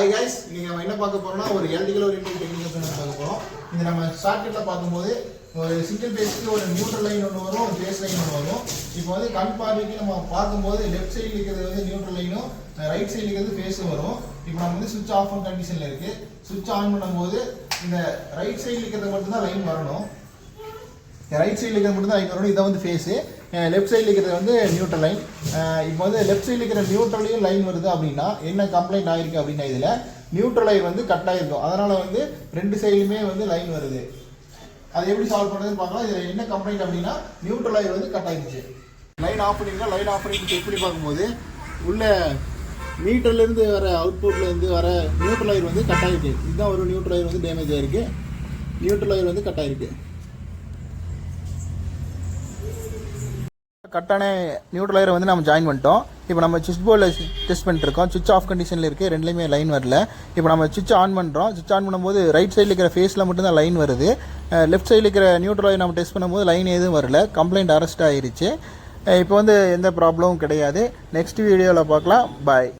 Hi guys, இன்னைக்கு நம்ம என்ன பார்க்க போறோம்னா ஒரு எலக்ட்ரிக்கல் ஓரியன்டட் டெக்னிக்கல் பார்க்க போறோம். இது நம்ம ஷார்ட்கட்ல பார்க்கும்போது ஒரு சிங்கிள் பேஸ்க்கு ஒரு நியூட்ரல் லைன் ஒன்று வரும், ஒரு பேஸ் லைன் ஒன்று வரும். இப்போ வந்து கண் பார்வைக்கு நம்ம பார்க்கும்போது லெஃப்ட் சைடில் இருக்கிறது வந்து நியூட்ரல் லைனும் ரைட் சைடில் இருக்கிறது பேஸும் வரும். இப்போ நம்ம வந்து சுவிட்ச் ஆஃப் ஆன் கண்டிஷன்ல இருக்கு. சுவிட்ச் ஆன் பண்ணும்போது இந்த ரைட் சைடில் இருக்கிறது மட்டும் தான் லைன் வரணும். ரைட் சைடில் இருக்கிறது மட்டும் தான் லைன் வரணும். இதை வந்து ஃபேஸு, லெஃப்ட் சைடில் இருக்கிறது வந்து நியூட்ரல் லைன். இப்போ வந்து லெஃப்ட் சைடில் இருக்கிற நியூட்ரலையும் லைன் வருது அப்படின்னா என்ன கம்ப்ளைண்ட் ஆகிருக்கு அப்படின்னா இதில் நியூட்ரல் லைன் வந்து கட் ஆகிருக்கும். அதனால் வந்து ரெண்டு சைடுமே வந்து லைன் வருது. அது எப்படி சால்வ் பண்ணுறதுன்னு பார்க்கலாம். இதில் என்ன கம்ப்ளைண்ட் அப்படின்னா நியூட்ரல் லைன் வந்து கட் ஆகிடுச்சு. லைன் ஆஃப் பண்ணிங்கன்னா லைன் ஆஃப் பண்ணி செக் பண்ணி பார்க்கும்போது உள்ள மீட்டர்லேருந்து வர அவுட்புட்லேருந்து வர நியூட்ரல் லைன் வந்து கட் ஆகிருக்கு. இதுதான் ஒரு நியூட்ரல் லைன் வந்து டேமேஜ் ஆகிருக்கு. நியூட்ரல் லைன் வந்து கட் ஆகிருக்கு. கட்டான நியூட்ரல் லைரை வந்து நம்ம ஜாயின் பண்ணிட்டோம். இப்போ நம்ம சுவிட்ச் போர்டில் டெஸ்ட் பண்ணிட்டுருக்கோம். சுவிட்ச் ஆஃப் கண்டிஷனில் இருக்குது, ரெண்டுலேயுமே லைன் வரல. இப்போ நம்ம சுவிட்ச் ஆன் பண்ணுறோம். சுவிட்ச் ஆன் பண்ணும்போது ரைட் சைடில் இருக்கிற ஃபேஸில் மட்டும்தான் லைன் வருது. லெஃப்ட் சைடில் இருக்கிற நியூட்ரல் லைன் நம்ம டெஸ்ட் பண்ணும்போது லைன் எதுவும் வரல. கம்ப்ளைண்ட் அரெஸ்ட் ஆகிருச்சு. இப்போ வந்து எந்த ப்ராப்ளமும் கிடையாது. நெக்ஸ்ட் வீடியோவில் பார்க்கலாம். பாய்.